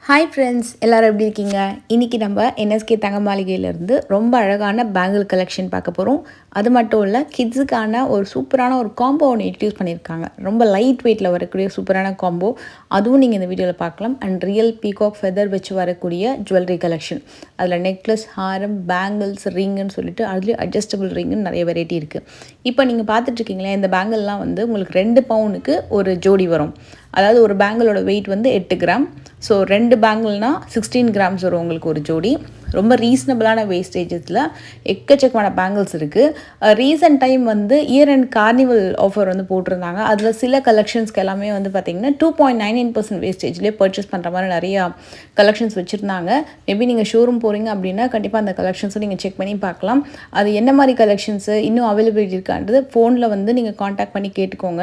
Hi friends, எல்லோரும் எப்படி இருக்கீங்க? இன்றைக்கி நம்ம என்எஸ்கே தங்க மாளிகையிலேருந்து ரொம்ப அழகான பேங்கிள் கலெக்ஷன் பார்க்க போகிறோம். அது மட்டும் இல்லை, கிட்ஸுக்கான ஒரு சூப்பரான ஒரு காம்போ ஒன்று இன்ட்ரடியூஸ் பண்ணியிருக்காங்க. ரொம்ப லைட் வெயிட்டில் வரக்கூடிய சூப்பரான காம்போ, அதுவும் நீங்கள் இந்த வீடியோவில் பார்க்கலாம். அண்ட் ரியல் பீகாக் ஃபெதர் வச்சு வரக்கூடிய ஜுவல்லரி கலெக்ஷன். அதில் நெக்லஸ், ஹாரம், பேங்கிள்ஸ், ரிங்குன்னு சொல்லிட்டு அதுலேயும் அட்ஜஸ்டபிள் ரிங்குன்னு நிறைய வெரைட்டி இருக்குது. இப்போ நீங்கள் பார்த்துட்ருக்கீங்களே, இந்த பேங்கிள்லாம் வந்து உங்களுக்கு 2 பவுனுக்கு ஒரு ஜோடி வரும். அதாவது ஒரு பேங்கிளோட வெயிட் வந்து 8 கிராம். ஸோ 2 பேங்கிள்னால் 16 கிராம்ஸ் வரும் உங்களுக்கு ஒரு ஜோடி. ரொம்ப ரீசனபிளான வேஸ்டேஜஸில் எக்கச்சக்கமான பேங்கிள்ஸ் இருக்குது. ரீசெண்ட் டைம் வந்து இயர் அண்ட் கார்னிவல் ஆஃபர் வந்து போட்டிருந்தாங்க. அதில் சில கலெக்ஷன்ஸ்க்கு எல்லாமே வந்து பார்த்திங்கன்னா 2.99% வேஸ்டேஜ்லேயே பர்ச்சேஸ் பண்ணுற மாதிரி நிறையா கலெக்ஷன்ஸ் வச்சுருந்தாங்க. மேபி நீங்கள் ஷோரூம் போகிறீங்க அப்படின்னா கண்டிப்பாக அந்த கலெக்ஷன்ஸும் நீங்கள் செக் பண்ணி பார்க்கலாம். அது என்ன மாதிரி கலெக்ஷன்ஸு இன்னும் அவைலபிலிட்டி இருக்கான்றது ஃபோனில் வந்து நீங்கள் காண்டாக்ட் பண்ணி கேட்டுக்கோங்க.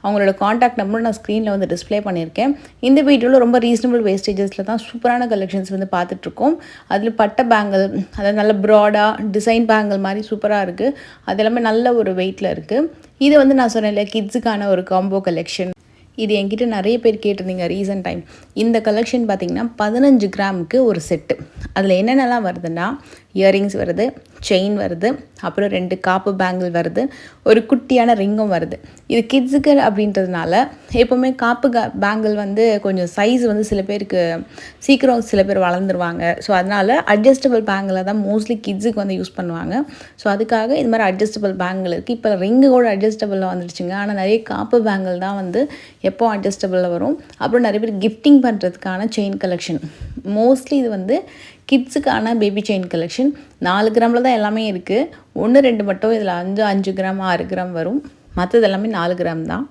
அவங்களோட காண்டாக்ட் நம்பர் நான் ஸ்க்ரீனில் வந்து டிஸ்பிளே பண்ணியிருக்கேன். இந்த வீடியோவில் ரொம்ப ரீசனபிள் வேஸ்டேஜஸில் தான் சூப்பரான கலெக்ஷன்ஸ் வந்து பார்த்துட்ருக்கோம். அதில் பட்டை பேங்கிள், அதாவது நல்ல ப்ராடாக டிசைன் பேங்கிள் மாதிரி சூப்பராக இருக்குது. அது எல்லாமே நல்ல ஒரு வெயிட்டில் இருக்குது. இது வந்து நான் சொன்னேன் இல்லையா, கிட்ஸுக்கான ஒரு காம்போ கலெக்ஷன். இது என்கிட்ட நிறைய பேர் கேட்டிருந்தீங்க ரீசன்ட் டைம். இந்த கலெக்ஷன் பார்த்திங்கன்னா 15 கிராமுக்கு ஒரு செட்டு. அதில் என்னென்னலாம் வருதுன்னா, இயரிங்ஸ் வருது, செயின் வருது, அப்புறம் 2 காப்பு பேங்கிள் வருது, ஒரு குட்டியான ரிங்கும் வருது. இது கிட்ஸுக்கு அப்படின்றதுனால எப்போவுமே காப்பு பேங்கிள் வந்து கொஞ்சம் சைஸ் வந்து சில பேருக்கு சீக்கிரம் சில பேர் வளர்ந்துருவாங்க. ஸோ அதனால் அட்ஜஸ்டபிள் பேங்கிளை தான் மோஸ்ட்லி கிட்ஸுக்கு வந்து யூஸ் பண்ணுவாங்க. ஸோ அதுக்காக இது மாதிரி அட்ஜஸ்டபிள் பேங்கிள் இருக்குது. இப்போ ரிங்கு கூட அட்ஜஸ்டபிளில் வந்துடுச்சுங்க. ஆனால் நிறைய காப்பு பேங்கிள் தான் வந்து எப்போ அட்ஜஸ்டபிளில் வரும். அப்புறம் நிறைய பேர் கிஃப்டிங் பண்ணுறதுக்கான செயின் கலெக்ஷன். மோஸ்ட்லி இது வந்து கிட்ஸுக்கான பேபி செயின் கலெக்ஷன். 4 கிராமில் தான் எல்லாமே இருக்குது. 1-2 மட்டும் இதில் 5 கிராம் 6 கிராம் வரும். மற்றது எல்லாமே 4 கிராம் தான்.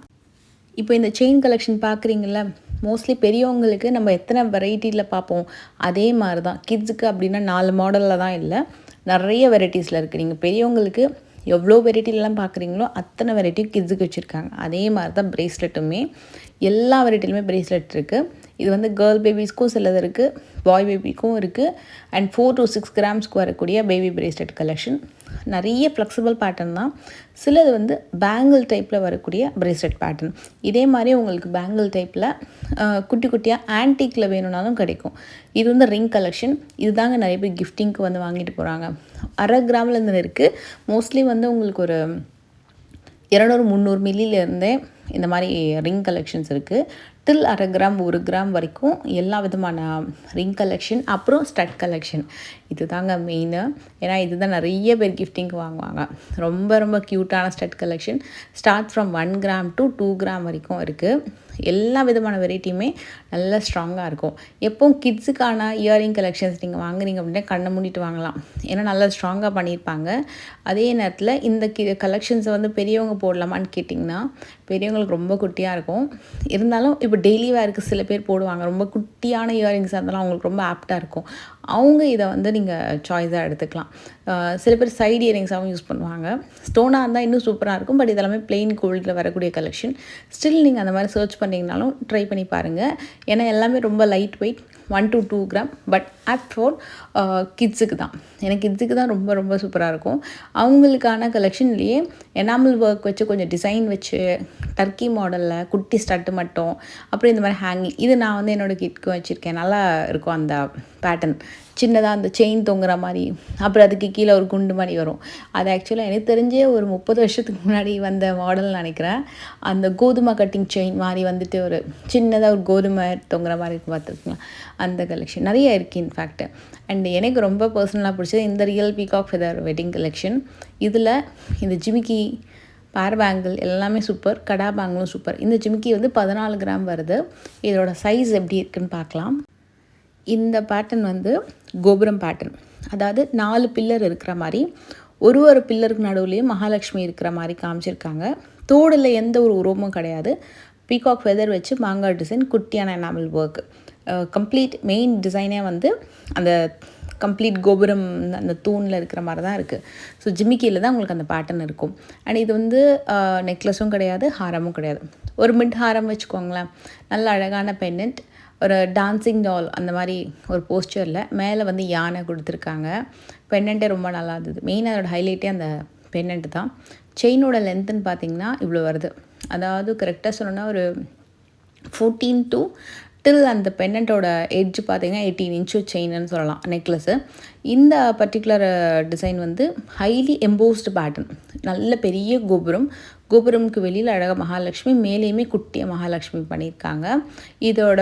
இப்போ இந்த செயின் கலெக்ஷன் பார்க்குறீங்கள, மோஸ்ட்லி பெரியவங்களுக்கு நம்ம எத்தனை வெரைட்டியில் பார்ப்போம், அதே மாதிரி தான் கிட்ஸுக்கு அப்படின்னா 4 மாடலில் தான் இல்லை, நிறைய வெரைட்டிஸில் இருக்குது. நீங்கள் பெரியவங்களுக்கு எவ்வளோ வெரைட்டிலலாம் பார்க்குறீங்களோ அத்தனை வெரைட்டியும் கிட்ஸுக்கு வச்சுருக்காங்க. அதே மாதிரி தான் ப்ரேஸ்லெட்டுமே எல்லா வெரைட்டிலுமே ப்ரேஸ்லெட் இருக்குது. இது வந்து கேர்ள் பேபிஸ்க்கும் சிலது இருக்குது, பாய் பேபிக்கும் இருக்குது. அண்ட் 4 to 6 கிராம்ஸ்க்கு வரக்கூடிய பேபி ப்ரேஸ்லெட் கலெக்ஷன். நிறைய ஃப்ளெக்சிபிள் பேட்டர்ன் தான். சிலது வந்து பேங்கிள் டைப்பில் வரக்கூடிய ப்ரேஸ்லெட் பேட்டர்ன். இதே மாதிரி உங்களுக்கு பேங்கிள் டைப்பில் குட்டி குட்டியாக ஆன்டிக்கில் வேணும்னாலும் கிடைக்கும். இது வந்து ரிங் கலெக்ஷன். இதுதாங்க நிறைய பேர் கிஃப்டிங்க்கு வந்து வாங்கிட்டு போகிறாங்க. 1/2 கிராம்லேருந்து இருக்குது. மோஸ்ட்லி வந்து உங்களுக்கு ஒரு 200-300 மில்லியிலேருந்தே இந்த மாதிரி ரிங் கலெக்ஷன்ஸ் இருக்குது. டில் 1/2 கிராம் 1 கிராம் வரைக்கும் எல்லா விதமான ரிங் கலெக்ஷன், அப்புறம் ஸ்டட் கலெக்ஷன். இது தாங்க மெயினு. ஏன்னா இதுதான் நிறைய பேர் கிஃப்டிங்க்கு வாங்குவாங்க. ரொம்ப ரொம்ப க்யூட்டான stud collection. Start from 1 gram to 2 gram வரைக்கும் இருக்குது. எல்லா விதமான வெரைட்டியுமே நல்லா ஸ்ட்ராங்காக இருக்கும். எப்போவும் கிட்ஸுக்கான இயரிங் கலெக்ஷன்ஸ் நீங்கள் வாங்குறீங்க அப்படின்னா கண்ணை மூடிட்டு வாங்கலாம். ஏன்னா நல்லா ஸ்ட்ராங்காக பண்ணியிருப்பாங்க. அதே நேரத்தில் இந்த கலெக்ஷன்ஸை வந்து பெரியவங்க போடலாமான்னு கேட்டிங்கன்னா, பெரியவங்களுக்கு ரொம்ப குட்டியாக இருக்கும். இருந்தாலும் இப்போ டெய்லி வேருக்கு சில பேர் போடுவாங்க. ரொம்ப குட்டியான இயரிங்ஸாக இருந்தாலும் அவங்களுக்கு ரொம்ப ஆப்டாக இருக்கும். அவங்க இதை வந்து நீங்கள் சாய்ஸாக எடுத்துக்கலாம். சில பேர் சைடு இயரிங்ஸாகவும் யூஸ் பண்ணுவாங்க. ஸ்டோனாக இருந்தால் இன்னும் சூப்பராக இருக்கும். பட் இதெல்லாமே பிளெயின் கோல்டில் வரக்கூடிய கலெக்ஷன். ஸ்டில் நீங்கள் அந்த மாதிரி சர்ச் பண்ணிங்கனாலும் ட்ரை பண்ணி பாருங்கள். ஏன்னா எல்லாமே ரொம்ப light weight, 1 to 2 gram. But opt for கிட்ஸுக்கு தான். எனக்கு கிட்ஸுக்கு தான் ரொம்ப ரொம்ப சூப்பராக இருக்கும். அவங்களுக்கான கலெக்ஷன்லேயே எனாமல் ஒர்க் வச்சு கொஞ்சம் டிசைன் வச்சு டர்க்கி மாடலில் குட்டி ஸ்டட்டு மட்டும், அப்புறம் இந்த மாதிரி ஹேங்கிங், இது நான் வந்து என்னோடய கிட்க்கு வச்சுருக்கேன். நல்லா இருக்கும் அந்த பேட்டர்ன். சின்னதாக அந்த செயின் தொங்குற மாதிரி, அப்புறம் அதுக்கு கீழே ஒரு குண்டு மாதிரி வரும். அது ஆக்சுவலாக எனக்கு தெரிஞ்சே ஒரு 30 வருஷத்துக்கு முன்னாடி வந்த மாடல்னு நினைக்கிறேன். அந்த கோதுமை கட்டிங் செயின் மாதிரி வந்துட்டு ஒரு சின்னதாக ஒரு கோதுமை தொங்குற மாதிரி இருக்கும், பார்த்துருக்கீங்களா? அந்த கலெக்ஷன் நிறைய இருக்குது இன்ஃபேக்ட். அண்ட் எனக்கு ரொம்ப பர்சனலாக பிடிச்சது இந்த real peacock feather wedding collection. இதில் இந்த ஜிமிக்கி, பேர் பேங்கிள் எல்லாமே சூப்பர். கடா பேங்கிளும் சூப்பர். இந்த ஜிமிக்கி வந்து 14 கிராம் வருது. இதோட சைஸ் எப்படி இருக்குன்னு பார்க்கலாம். இந்த பேட்டர்ன் வந்து கோபுரம் பேட்டர்ன். அதாவது 4 பில்லர் இருக்கிற மாதிரி, ஒரு பில்லருக்கு நடுவுலேயும் மகாலட்சுமி இருக்கிற மாதிரி காமிச்சிருக்காங்க. தோடில் எந்த ஒரு உருவமும் கிடையாது. பீகாக் ஃபெதர் வச்சு மாங்காய் டிசைன், குட்டியான எனாமல் ஒர்க். கம்ப்ளீட் மெயின் டிசைனே வந்து அந்த கம்ப்ளீட் கோபுரம் அந்த தூணில் இருக்கிற மாதிரி தான் இருக்குது. ஸோ ஜிமிக்கியில் தான் உங்களுக்கு அந்த பேட்டர்ன் இருக்கும். அண்ட் இது வந்து நெக்லஸும் கிடையாது, ஹாரமும் கிடையாது. ஒரு மிட் ஹாரம் வச்சுக்கோங்களேன். நல்ல அழகான பெண்டன்ட், ஒரு டான்சிங் டால் அந்த மாதிரி ஒரு போஸ்டரில் மேலே வந்து யானை கொடுத்துருக்காங்க. பெண்டன்ட்டே ரொம்ப நல்லா இருந்தது. மெயினாக அதோட ஹைலைட்டே அந்த பெண்டன்ட் தான். செயினோட லென்த்துன்னு பார்த்திங்கன்னா இவ்வளோ வருது. அதாவது கரெக்டாக சொல்லணுன்னா ஒரு 14 to டில் அந்த பென்னண்ட்டோட எட்ஜ் பார்த்தீங்கன்னா 18 இன்ச்சு செயின்னு சொல்லலாம் நெக்லஸ்ஸு. இந்த பர்ட்டிகுலர் டிசைன் வந்து ஹைலி எம்போஸ்டு பேட்டர்ன். நல்ல பெரிய கோபுரம். கோபுரமுக்கு வெளியில் அழகாக மகாலட்சுமி, மேலேயுமே குட்டியாக மகாலட்சுமி பண்ணியிருக்காங்க. இதோட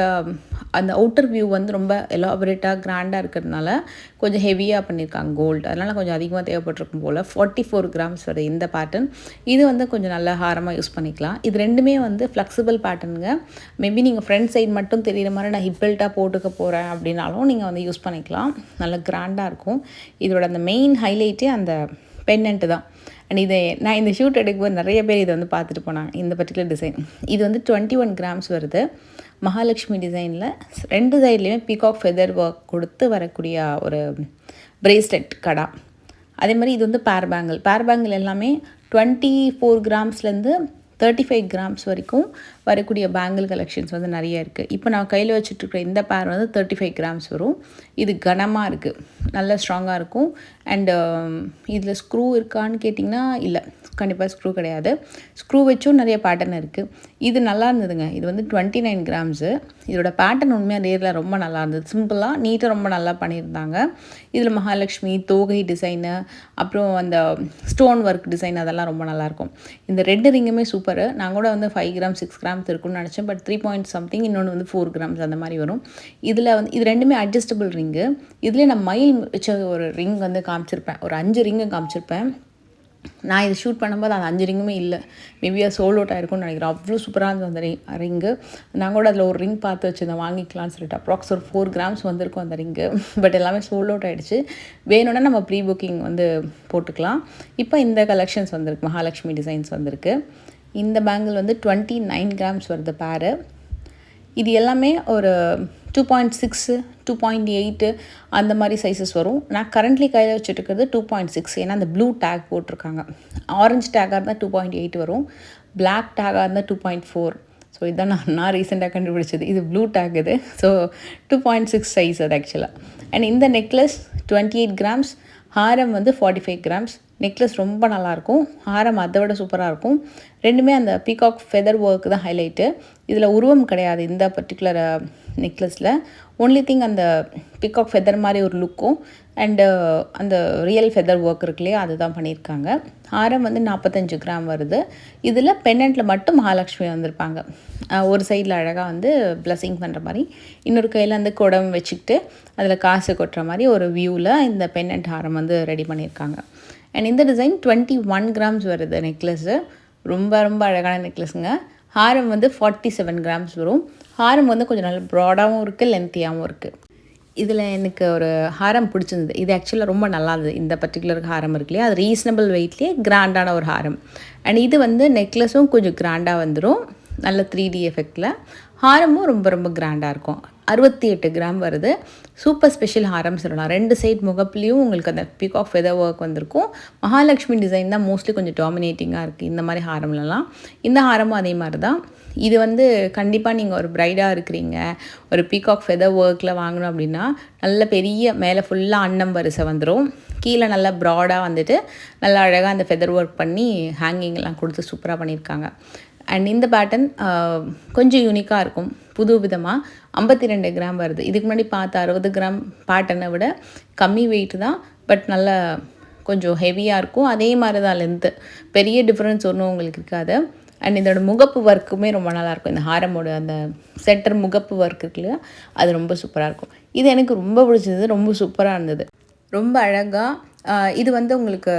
அந்த அவுட்டர் வியூ வந்து ரொம்ப எலாபரேட்டாக கிராண்டாக இருக்கிறதுனால கொஞ்சம் ஹெவியாக பண்ணியிருக்காங்க கோல்டு. அதனால் கொஞ்சம் அதிகமாக தேவைப்பட்டிருக்கும் போல். 44 கிராம்ஸ் வருது இந்த பேட்டர்ன். இது வந்து கொஞ்சம் நல்ல ஹாரமாக யூஸ் பண்ணிக்கலாம். இது ரெண்டுமே வந்து ஃப்ளெக்சிபிள் பேட்டர்னுங்க. மேபி நீங்கள் ஃப்ரண்ட் சைடு மட்டும் தெரிகிற மாதிரி நான் ஹிப் பெல்ட்டாக போட்டுக்க போகிறேன் அப்படின்னாலும் நீங்கள் வந்து யூஸ் பண்ணிக்கலாம். நல்ல கிராண்டாக இருக்கும். இதோட அந்த மெயின் ஹைலைட்டே அந்த பென்னண்ட்டு தான். அண்ட் இதை நான் இந்த ஷூட் எடுக்கும்போது நிறைய பேர் இதை வந்து பார்த்துட்டு போனாங்க. இந்த பர்டிகுலர் டிசைன் இது வந்து 21 கிராம்ஸ் வருது. மகாலட்சுமி டிசைனில் 2 சைட்லேயுமே பீகாக் ஃபெதர் ஒர்க் கொடுத்து வரக்கூடிய ஒரு பிரேஸ்லெட் கடா. அதே மாதிரி இது வந்து பேர் பேங்கிள் எல்லாமே 24 கிராம்ஸ்லேருந்து 35 கிராம்ஸ் வரைக்கும் வரக்கூடிய பேங்கிள் கலெக்ஷன்ஸ் வந்து நிறைய இருக்குது. இப்போ நான் கையில் வச்சுட்ருக்கிற இந்த பேர் வந்து 35 கிராம்ஸ் வரும். இது கனமாக இருக்குது, நல்ல ஸ்ட்ராங்காக இருக்கும். அண்டு இதில் ஸ்க்ரூ இருக்கான்னு கேட்டிங்கன்னா இல்லை, கண்டிப்பாக ஸ்க்ரூ கிடையாது. ஸ்க்ரூ வச்சும் நிறைய பேட்டர்ன் இருக்குது. இது நல்லா இருந்ததுங்க. இது வந்து 29 கிராம்ஸு. இதோட பேட்டர்ன் உண்மையாக நேரில் ரொம்ப நல்லா இருந்தது. சிம்பிளாக நீட்டாக ரொம்ப நல்லா பண்ணியிருந்தாங்க. இதில் மகாலட்சுமி தோகை டிசைனு, அப்புறம் அந்த ஸ்டோன் ஒர்க் டிசைன் அதெல்லாம் ரொம்ப நல்லாயிருக்கும். இந்த 2 ரிங்குமே சூப்பர். நான் கூட வந்து 5 கிராம் 6 கிராம்ஸ் இருக்குன்னு நினச்சேன். பட் 3 பாயிண்ட் சம்திங், இன்னொன்று வந்து 4 கிராம்ஸ் அந்த மாதிரி வரும். இதில் வந்து இது ரெண்டுமே அட்ஜஸ்டபிள் ரிங்கு. இதுலேயே நான் மயில் வச்ச ஒரு ரிங் வந்து காமிச்சிருப்பேன், ஒரு 5 ரிங்கு காமிச்சிருப்பேன். நான் இது ஷூட் பண்ணும்போது அது 5 ரிங்குமே இல்லை. மேபி அது சோல்ட் அவுட் ஆகிருக்கும்னு நினைக்கிறேன். அவ்வளோ சூப்பராக இருந்தது அந்த ரிங்கு. நான் கூட அதில் ஒரு ரிங் பார்த்து வச்சுருந்தேன் வாங்கிக்கலாம்னு சொல்லிட்டு. அப்ராக்ஸ் ஒரு 4 கிராம்ஸ் வந்திருக்கும் அந்த ரிங்கு. பட் எல்லாமே சோல்ட் அவுட் ஆகிடுச்சு. வேணும்னா நம்ம ப்ரீ புக்கிங் வந்து போட்டுக்கலாம். இப்போ இந்த கலெக்ஷன்ஸ் வந்திருக்கு, மகாலட்சுமி டிசைன்ஸ் வந்திருக்கு. இந்த பேங்கிள் வந்து 29 கிராம்ஸ் வருது பேரு. இது எல்லாமே ஒரு 2.6 2.8 அந்த மாதிரி சைஸஸ் வரும். நான் கரண்ட்லி கையில் வச்சுட்டுருக்கிறது 2.6. ஏன்னா அந்த ப்ளூ டேக் போட்டிருக்காங்க. ஆரஞ்சு டேக்காக இருந்தால் 2.8 வரும், பிளாக் டேக்காக இருந்தால் 2.4. ஸோ இதுதான் நான் ரீசெண்டாக கண்டுபிடிச்சது. இது ப்ளூ டேக் இது. ஸோ 2.6 சைஸ் அது ஆக்சுவலாக. அண்ட் இந்த நெக்லஸ் 28 கிராம்ஸ், ஹாரம் வந்து 45 கிராம்ஸ். நெக்லஸ் ரொம்ப நல்லாயிருக்கும், ஹாரம் அதை விட சூப்பராக இருக்கும். ரெண்டுமே அந்த பீகாக் ஃபெதர் ஒர்க் தான் ஹைலைட்டு. இதில் உருவம் கிடையாது இந்த பர்டிகுலர் நெக்லஸில். ஒன்லி திங் அந்த பீகாக் ஃபெதர் மாதிரி ஒரு லுக்கும் அண்டு அந்த ரியல் ஃபெதர் ஒர்க் இருக்கு இல்லையா, அதுதான் பண்ணியிருக்காங்க. ஹாரம் வந்து 45 கிராம் வருது. இதில் பென்னண்ட்டில் மட்டும் மகாலட்சுமி வந்திருப்பாங்க. ஒரு சைடில் அழகாக வந்து பிளஸிங் பண்ணுற மாதிரி, இன்னொரு கையில் வந்து குடம் வச்சுக்கிட்டு அதில் காசு கொட்டுற மாதிரி ஒரு வியூவில் இந்த பென்னண்ட் ஹாரம் வந்து ரெடி பண்ணியிருக்காங்க. அண்ட் இந்த டிசைன் 21 கிராம்ஸ் வருது நெக்லஸ்ஸு. ரொம்ப ரொம்ப அழகான நெக்லஸுங்க. ஹாரம் வந்து 47 கிராம்ஸ் வரும். ஹாரம் வந்து கொஞ்சம் நல்ல ப்ராடாகவும் இருக்குது, லென்த்தியாகவும் இருக்குது. இதில் எனக்கு ஒரு ஹாரம் பிடிச்சிருந்தது. இது ஆக்சுவலாக ரொம்ப நல்லா இருந்தது. இந்த பர்டிகுலர் ஹாரம் இருக்கு இல்லையா, அது ரீசனபிள் வெயிட்லேயே கிராண்டான ஒரு ஹாரம். அண்ட் இது வந்து நெக்லஸும் கொஞ்சம் கிராண்டாக வந்துடும், நல்ல 3D எஃபெக்டில். ஹாரமும் ரொம்ப ரொம்ப கிராண்டாக இருக்கும். 68 கிராம் வருது. சூப்பர் ஸ்பெஷல் ஹாரம் சொல்லலாம். 2 சைட் முகப்புலேயும் உங்களுக்கு அந்த பீகாக் ஃபெதர் ஒர்க் வந்திருக்கும். மகாலட்சுமி டிசைன் தான் மோஸ்ட்லி கொஞ்சம் டாமினேட்டிங்காக இருக்குது இந்த மாதிரி ஹாரம்லலாம். இந்த ஹாரமும் அதே மாதிரி தான். இது வந்து கண்டிப்பாக நீங்கள் ஒரு ப்ரைடாக இருக்கிறீங்க, ஒரு பீகாக் ஃபெதர் ஒர்க்கில் வாங்கணும் அப்படின்னா நல்ல பெரிய மேலே ஃபுல்லாக அன்னம் வரிசை வந்துடும், கீழே நல்லா ப்ராடாக வந்துட்டு நல்லா அழகாக அந்த ஃபெதர் ஒர்க் பண்ணி ஹேங்கிங்லாம் கொடுத்து சூப்பராக பண்ணியிருக்காங்க. அண்ட் இந்த பேட்டர்ன் கொஞ்சம் யூனிக்காக இருக்கும், புது விதமாக. 52 கிராம் வருது. இதுக்கு முன்னாடி பார்த்த 60 கிராம் பேட்டர்னை விட கம்மி வெயிட் தான், பட் நல்லா கொஞ்சம் ஹெவியாக இருக்கும். அதே மாதிரி தான் லென்த்து, பெரிய டிஃப்ரென்ஸ் ஒன்றும் உங்களுக்கு இருக்காது. அண்ட் இதோட முகப்பு ஒர்க்குமே ரொம்ப நல்லாயிருக்கும். இந்த ஹாரமோட அந்த சென்டர் முகப்பு ஒர்க் இருக்கு இல்லையா, அது ரொம்ப சூப்பராக இருக்கும். இது எனக்கு ரொம்ப பிடிச்சது, ரொம்ப சூப்பராக இருந்தது, ரொம்ப அழகாக. இது வந்து உங்களுக்கு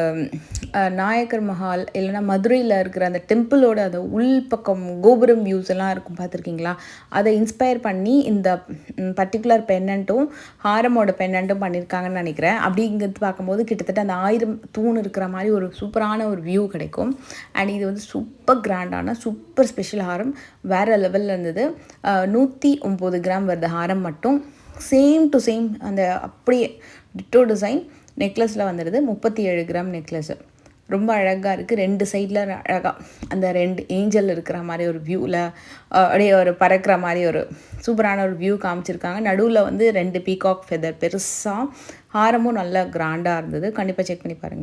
நாயக்கர் மஹால் இல்லைனா மதுரையில் இருக்கிற அந்த டெம்பிளோட அந்த உள்பக்கம் கோபுரம் வியூஸ் எல்லாம் இருக்கும் பார்த்துருக்கீங்களா, அதை இன்ஸ்பயர் பண்ணி இந்த பர்டிகுலர் பென்னண்ட்டும் ஹாரமோட பென்னண்ட்டும் பண்ணியிருக்காங்கன்னு நினைக்கிறேன். அப்படிங்கிறது பார்க்கும்போது கிட்டத்தட்ட அந்த 1000 தூண் இருக்கிற மாதிரி ஒரு சூப்பரான ஒரு வியூ கிடைக்கும். அண்ட் இது வந்து சூப்பர் கிராண்டான சூப்பர் ஸ்பெஷல் ஹாரம், வேறு லெவலில் இருந்தது. 109 கிராம் வருது ஹாரம் மட்டும். சேம் டு சேம் அந்த அப்படியே டிட்டோ டிசைன் நெக்லஸில் வந்துடுது. 37 கிராம் நெக்லஸ்ஸு, ரொம்ப அழகாக இருக்குது. 2 சைடில் அழகாக அந்த 2 ஏஞ்சல் இருக்கிற மாதிரி ஒரு வியூவில் அப்படியே ஒரு பறக்கிற மாதிரி ஒரு சூப்பரான ஒரு வியூ காமிச்சிருக்காங்க. நடுவில் வந்து 2 பீகாக் ஃபெதர் பெருசாக, ஹாரமும் நல்லா கிராண்டாக இருந்தது. கண்டிப்பாக செக் பண்ணி பாருங்கள்.